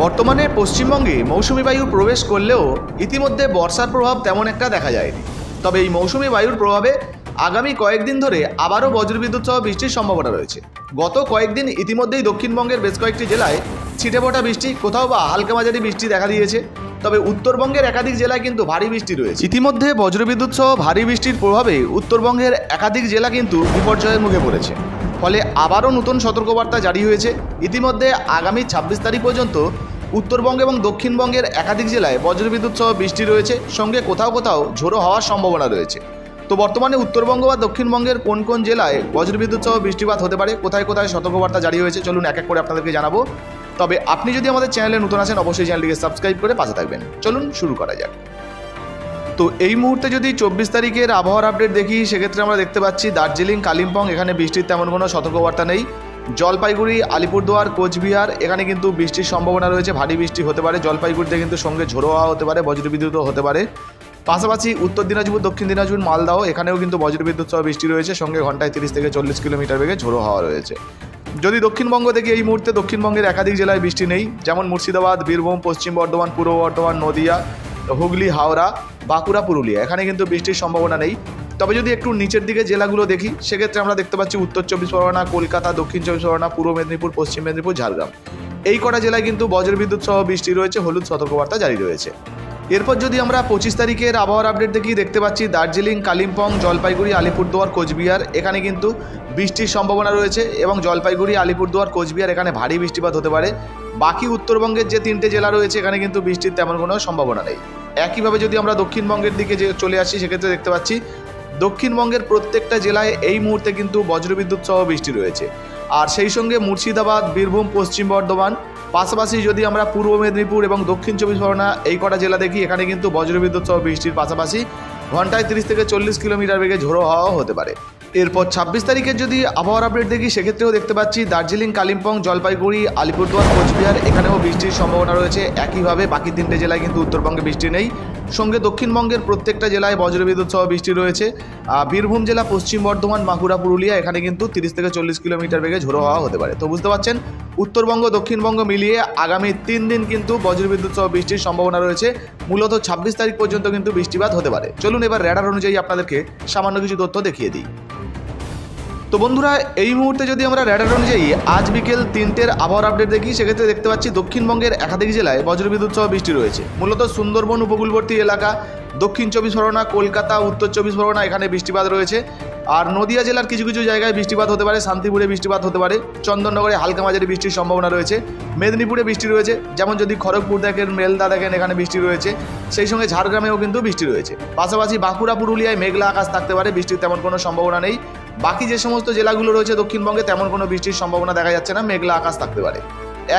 বর্তমানে পশ্চিমবঙ্গে মৌসুমি বায়ু প্রবেশ করলেও ইতিমধ্যে বর্ষার প্রভাব তেমন একটা দেখা যায়নি। তবে এই মৌসুমি বায়ুর প্রভাবে আগামী কয়েকদিন ধরে আবারও বজ্রবিদ্যুৎ সহ বৃষ্টির সম্ভাবনা রয়েছে। গত কয়েকদিন ইতিমধ্যেই দক্ষিণবঙ্গের বেশ কয়েকটি জেলায় ছিটেফোঁটা বৃষ্টি, কোথাও বা হালকা মাঝারি বৃষ্টি দেখা দিয়েছে। তবে উত্তরবঙ্গের একাধিক জেলায় কিন্তু ভারী বৃষ্টি রয়েছে। ইতিমধ্যে বজ্রবিদ্যুৎ সহ ভারী বৃষ্টির প্রভাবে উত্তরবঙ্গের একাধিক জেলা কিন্তু বিপর্যয়ের মুখে পড়েছে। ফলে আবারও নতুন সতর্কবার্তা জারি হয়েছে। ইতিমধ্যে আগামী 26 তারিখ পর্যন্ত উত্তরবঙ্গ এবং দক্ষিণবঙ্গের একাধিক জেলায় বজ্রবিদ্যুৎ সহ বৃষ্টি রয়েছে, সঙ্গে কোথাও কোথাও ঝোড়ো হওয়ার সম্ভাবনা রয়েছে। তো বর্তমানে উত্তরবঙ্গ বা দক্ষিণবঙ্গের কোন কোন জেলায় বজ্রবিদ্যুৎ সহ বৃষ্টিপাত হতে পারে, কোথায় কোথায় সতর্কবার্তা জারি হয়েছে, চলুন এক এক করে আপনাদেরকে জানাবো। তবে আপনি যদি আমাদের চ্যানেলে নতুন আসেন অবশ্যই চ্যানেলটিকে সাবস্ক্রাইব করে পাশে থাকবেন। চলুন শুরু করা যাক। তো এই মুহূর্তে যদি 24 তারিখের আবহাওয়ার আপডেট দেখি, সেক্ষেত্রে আমরা দেখতে পাচ্ছি দার্জিলিং, কালিম্পং এখানে বৃষ্টির তেমন কোনো সতর্কবার্তা নেই। জলপাইগুড়ি, আলিপুরদুয়ার, কোচবিহার এখানে কিন্তু বৃষ্টির সম্ভাবনা রয়েছে, ভারী বৃষ্টি হতে পারে। জলপাইগুড়িতে কিন্তু সঙ্গে ঝোড়ো হাওয়া হতে পারে, বজ্রবিদ্যুৎও হতে পারে। পাশাপাশি উত্তর দিনাজপুর, দক্ষিণ দিনাজপুর, মালদাহ এখানেও কিন্তু বজ্রবিদ্যুৎ সহ বৃষ্টি রয়েছে, সঙ্গে ঘন্টায় 30 থেকে 40 কিলোমিটার বেগে ঝোড়ো হাওয়া রয়েছে। যদি দক্ষিণবঙ্গ দেখি, এই মুহূর্তে দক্ষিণবঙ্গের একাধিক জেলায় বৃষ্টি নেই, যেমন মুর্শিদাবাদ, বীরভূম, পশ্চিম বর্ধমান, পূর্ব বর্ধমান, নদিয়া, হুগলি, হাওড়া, বাঁকুড়া, পুরুলিয়া এখানে কিন্তু বৃষ্টির সম্ভাবনা নেই। তবে যদি একটু নিচের দিকে জেলাগুলো দেখি, সেক্ষেত্রে আমরা দেখতে পাচ্ছি উত্তর 24 পরগনা, কলকাতা, দক্ষিণ 24 পরগনা, পূর্ব মেদিনীপুর, পশ্চিম মেদিনীপুর, ঝাড়গ্রাম এই কটা জেলায় কিন্তু বজ্রবিদ্যুৎ সহ বৃষ্টি রয়েছে, হলুদ সতর্কবার্তা জারি রয়েছে। এরপর যদি আমরা 25 তারিখের আবহাওয়ার আপডেট দেখি, দেখতে পাচ্ছি দার্জিলিং, কালিম্পং, জলপাইগুড়ি, আলিপুরদুয়ার, কোচবিহার এখানে কিন্তু বৃষ্টির সম্ভাবনা রয়েছে এবং জলপাইগুড়ি, আলিপুরদুয়ার, কোচবিহার এখানে ভারী বৃষ্টিপাত হতে পারে। বাকি উত্তরবঙ্গের যে 3টে জেলা রয়েছে এখানে কিন্তু বৃষ্টির তেমন কোনো সম্ভাবনা নেই। একইভাবে যদি আমরা দক্ষিণবঙ্গের দিকে চলে আসি, সেক্ষেত্রে দেখতে পাচ্ছি দক্ষিণবঙ্গের প্রত্যেকটা জেলায় এই মুহূর্তে কিন্তু বজ্রবিদ্যুৎ সহ বৃষ্টি রয়েছে। আর সেই সঙ্গে মুর্শিদাবাদ, বীরভূম, পশ্চিম বর্ধমান, পাশাপাশি যদি আমরা পূর্ব মেদিনীপুর এবং দক্ষিণ 24 পরগনা এই কটা জেলা দেখি, এখানে কিন্তু বজ্রবিদ্যুৎ সহ বৃষ্টির পাশাপাশি ঘন্টায় 30 থেকে 40 কিলোমিটার বেগে ঝোড়ো হাওয়াও হতে পারে। এরপর 26 তারিখের যদি আবহাওয়ার আপডেট দেখি, সেক্ষেত্রেও দেখতে পাচ্ছি দার্জিলিং, কালিম্পং, জলপাইগুড়ি, আলিপুরদুয়ার, কোচবিহার এখানেও বৃষ্টির সম্ভাবনা রয়েছে। একইভাবে বাকি 3টে জেলায় কিন্তু উত্তরবঙ্গে বৃষ্টি নেই, সঙ্গে দক্ষিণবঙ্গের প্রত্যেকটা জেলায় বজ্রবিদ্যুৎ সহ বৃষ্টি রয়েছে। বীরভূম জেলা, পশ্চিম বর্ধমান, বাঁকুড়া, পুরুলিয়া এখানে কিন্তু 30 থেকে 40 কিলোমিটার বেগে ঝোড়ো হাওয়া হতে পারে। তো বুঝতে পারছেন, উত্তরবঙ্গ দক্ষিণবঙ্গ মিলিয়ে আগামী 3 দিন কিন্তু বজ্রবিদ্যুৎ সহ বৃষ্টির সম্ভাবনা রয়েছে। মূলত 26 তারিখ পর্যন্ত কিন্তু বৃষ্টিপাত হতে পারে। চলুন এবার রেডার অনুযায়ী আপনাদেরকে সামান্য কিছু তথ্য দেখিয়ে দিই। তো বন্ধুরা, এই মুহূর্তে যদি আমরা রেডার অনুযায়ী আজ বিকেল 3টের আবহাওয়ার আপডেট দেখি, সেক্ষেত্রে দেখতে পাচ্ছি দক্ষিণবঙ্গের একাধিক জেলায় বজ্রবিদ্যুৎ সহ বৃষ্টি রয়েছে। মূলত সুন্দরবন উপকূলবর্তী এলাকা, দক্ষিণ 24 পরগনা, কলকাতা, উত্তর 24 পরগনা এখানে বৃষ্টিপাত রয়েছে। আর নদিয়া জেলার কিছু কিছু জায়গায় বৃষ্টিপাত হতে পারে, শান্তিপুরে বৃষ্টিপাত হতে পারে, চন্দননগরে হালকা মাঝারি বৃষ্টির সম্ভাবনা রয়েছে, মেদিনীপুরে বৃষ্টি রয়েছে, যেমন যদি খড়গপুর দেখেন, মেলদা দেখেন এখানে বৃষ্টি রয়েছে। সেই সঙ্গে ঝাড়গ্রামেও কিন্তু বৃষ্টি রয়েছে। পাশাপাশি বাঁকুড়া, পুরুলিয়ায় মেঘলা আকাশ থাকতে পারে, বৃষ্টির তেমন কোনো সম্ভাবনা নেই। বাকি যে সমস্ত জেলাগুলো রয়েছে দক্ষিণবঙ্গে তেমন কোনো বৃষ্টির সম্ভাবনা দেখা যাচ্ছে না, মেঘলা আকাশ থাকতে পারে।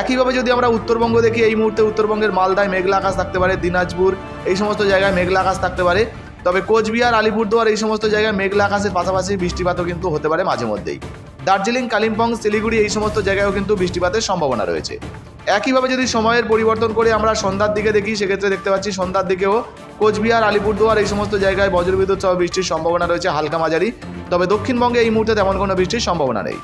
একইভাবে যদি আমরা উত্তরবঙ্গ দেখি, এই মুহূর্তে উত্তরবঙ্গের মালদায় মেঘলা আকাশ থাকতে পারে, দিনাজপুর এই সমস্ত জায়গায় মেঘলা আকাশ থাকতে পারে। তবে কোচবিহার, আলিপুরদুয়ার এই সমস্ত জায়গায় মেঘলা আকাশের পাশাপাশি বৃষ্টিপাতও কিন্তু হতে পারে মাঝে মধ্যেই। দার্জিলিং, কালিম্পং, শিলিগুড়ি এই সমস্ত জায়গায়ও কিন্তু বৃষ্টিপাতের সম্ভাবনা রয়েছে। একইভাবে যদি সময়ের পরিবর্তন করে আমরা সন্ধ্যার দিকে দেখি, সেক্ষেত্রে দেখতে পাচ্ছি সন্ধ্যার দিকেও কোচবিহার, আলিপুরদুয়ার এই সমস্ত জায়গায় বজ্রবিদ্যুৎ সহ বৃষ্টির সম্ভাবনা রয়েছে হালকা মাঝারি। তবে দক্ষিণবঙ্গে এই মুহূর্তে তেমন কোনো বৃষ্টির সম্ভাবনা নেই।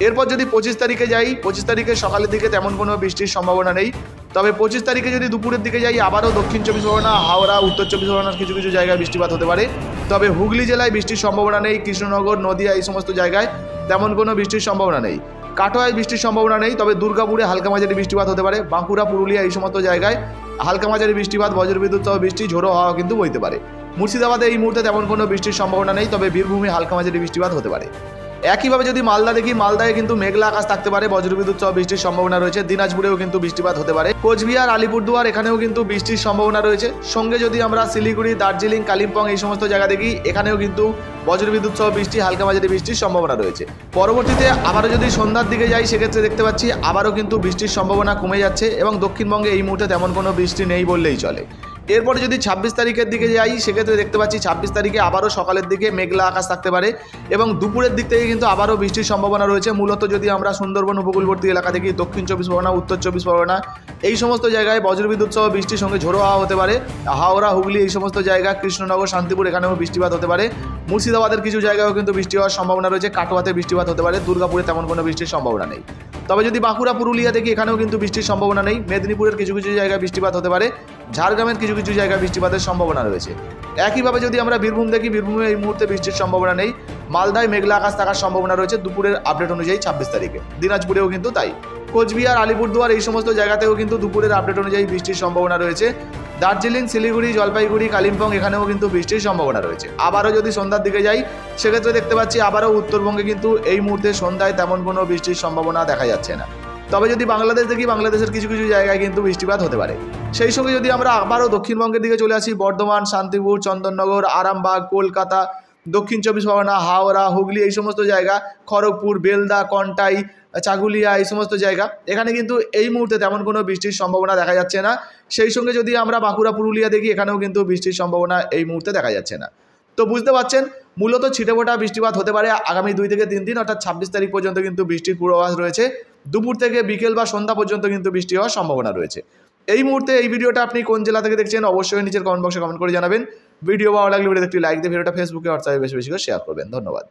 এরপর যদি 25 তারিখে যাই, 25 তারিখে সকালের দিকে তেমন কোনো বৃষ্টির সম্ভাবনা নেই। তবে 25 তারিখে যদি দুপুরের দিকে যাই, আবারও দক্ষিণ 24 পরগনা, হাওড়া, উত্তর 24 পরগনার কিছু কিছু জায়গায় বৃষ্টিপাত হতে পারে। তবে হুগলি জেলায় বৃষ্টির সম্ভাবনা নেই, কৃষ্ণনগর, নদিয়া এই সমস্ত জায়গায় তেমন কোনো বৃষ্টির সম্ভাবনা নেই। কাটোয়ায় বৃষ্টির সম্ভাবনা নেই, তবে দুর্গাপুরে হালকা মাঝারি বৃষ্টিপাত হতে পারে। বাঁকুড়া, পুরুলিয়া এই সমস্ত জায়গায় হালকা মাঝারি বৃষ্টিপাত, বজ্রবিদ্যুৎ সহ বৃষ্টি, ঝোড়ো হাওয়া কিন্তু বইতে পারে। মুর্শিদাবাদে এই মুহূর্তে তেমন কোনো বৃষ্টির সম্ভাবনা নেই, তবে বীরভূমে হালকা মাঝারি বৃষ্টিপাত হতে পারে। একইভাবে যদি মালদা দেখি, মালদায় কিন্তু মেঘলা আকাশ থাকতে পারে, বজ্রবিদ্যুৎ সহ বৃষ্টির সম্ভাবনা রয়েছে। দিনাজপুরেও কিন্তু বৃষ্টিপাত হতে পারে। কোচবিহার, আলিপুরদুয়ার এখানেও কিন্তু বৃষ্টির সম্ভাবনা রয়েছে। সঙ্গে যদি আমরা শিলিগুড়ি, দার্জিলিং, কালিম্পং এই সমস্ত জায়গা দেখি, এখানেও কিন্তু বজ্রবিদ্যুৎ সহ বৃষ্টি, হালকা মাঝারি বৃষ্টির সম্ভাবনা রয়েছে। পরবর্তীতে আবারও যদি সন্ধ্যার দিকে যাই, সেক্ষেত্রে দেখতে পাচ্ছি আবারও কিন্তু বৃষ্টির সম্ভাবনা কমে যাচ্ছে এবং দক্ষিণবঙ্গে এই মুহূর্তে তেমন কোনো বৃষ্টি নেই বললেই চলে। এরপরে যদি 26 তারিখের দিকে যাই, সেক্ষেত্রে দেখতে পাচ্ছি 26 তারিখে আবারও সকালের দিকে মেঘলা আকাশ থাকতে পারে এবং দুপুরের দিক থেকে কিন্তু আবারও বৃষ্টির সম্ভাবনা রয়েছে। মূলত যদি আমরা সুন্দরবন উপকূলবর্তী এলাকা দেখি, দক্ষিণ 24 পরগনা, উত্তর 24 পরগনা এই সমস্ত জায়গায় বজ্রবিদ্যুৎ সহ বৃষ্টির সঙ্গে ঝোড়ো হাওয়া হতে পারে। হাওড়া, হুগলি এই সমস্ত জায়গা, কৃষ্ণনগর, শান্তিপুর এখানেও বৃষ্টিপাত হতে পারে। মুর্শিদাবাদের কিছু জায়গায়ও কিন্তু বৃষ্টি হওয়ার সম্ভাবনা রয়েছে। কাটোয়াতে বৃষ্টিপাত হতে পারে। দুর্গাপুরে তেমন কোনো বৃষ্টির সম্ভাবনা নেই। তবে যদি বাঁকুড়া পুরুলিয়া দেখি এখানেও কিন্তু বৃষ্টির সম্ভাবনা নেই। মেদিনীপুরের কিছু কিছু জায়গায় বৃষ্টিপাত হতে পারে, ঝাড়গ্রামের কিছু কিছু জায়গায় বৃষ্টিপাতের সম্ভাবনা রয়েছে। একইভাবে যদি আমরা বীরভূম দেখি, বীরভূমে এই মুহূর্তে বৃষ্টির সম্ভাবনা নেই। মালদায় মেঘলা আকাশ থাকার সম্ভাবনা রয়েছে দুপুরের আপডেট অনুযায়ী 26 তারিখে। দিনাজপুরেও কিন্তু তাই। কোচবিহার, আলিপুরদুয়ার এই সমস্ত জায়গাতেও কিন্তু দুপুরের আপডেট অনুযায়ী বৃষ্টির সম্ভাবনা রয়েছে। দার্জিলিং, শিলিগুড়ি, জলপাইগুড়ি, কালিম্পং এখানেও কিন্তু বৃষ্টির সম্ভাবনা রয়েছে। আবারও যদি সন্ধ্যার দিকে যাই, সেক্ষেত্রে দেখতে পাচ্ছি আবারও উত্তরবঙ্গে কিন্তু এই মুহূর্তে সন্ধ্যায় তেমন কোনো বৃষ্টির সম্ভাবনা দেখা যাচ্ছে না। তবে যদি বাংলাদেশ দেখি, বাংলাদেশের কিছু কিছু জায়গায় কিন্তু বৃষ্টিপাত হতে পারে। সেই সঙ্গে যদি আমরা আবারও দক্ষিণবঙ্গের দিকে চলে আসি, বর্ধমান, শান্তিপুর, চন্দননগর, আরামবাগ, কলকাতা, দক্ষিণ চব্বিশ পরগনা, হাওড়া, হুগলি এই সমস্ত জায়গা, খড়গপুর, বেলদা, কন্টাই, চাকুলিয়া এই সমস্ত জায়গা, এখানে কিন্তু এই মুহূর্তে তেমন কোনো বৃষ্টির সম্ভাবনা দেখা যাচ্ছে না। সেই সঙ্গে যদি আমরা বাঁকুড়া, পুরুলিয়া দেখি, এখানেও কিন্তু বৃষ্টির সম্ভাবনা এই মুহূর্তে দেখা যাচ্ছে না। তো বুঝতে পারছেন, মূলত ছিটেফোঁটা বৃষ্টিপাত হতে পারে আগামী 2 থেকে 3 দিন, অর্থাৎ 26 তারিখ পর্যন্ত কিন্তু বৃষ্টির পূর্বাভাস রয়েছে। দুপুর থেকে বিকেল বা সন্ধ্যা পর্যন্ত কিন্তু বৃষ্টি হওয়ার সম্ভাবনা রয়েছে। এই মুহূর্তে এই ভিডিওটা আপনি কোন জেলা থেকে দেখছেন অবশ্যই নিচের কমেন্ট বক্সে কমেন্ট করে জানাবেন। ভিডিও ভালো লাগলে ভিডিওতে একটি লাইক দিয়ে ভিডিওটা ফেসবুকে, হোয়াটসঅ্যাপে বেশি বেশি করে শেয়ার করবেন। ধন্যবাদ।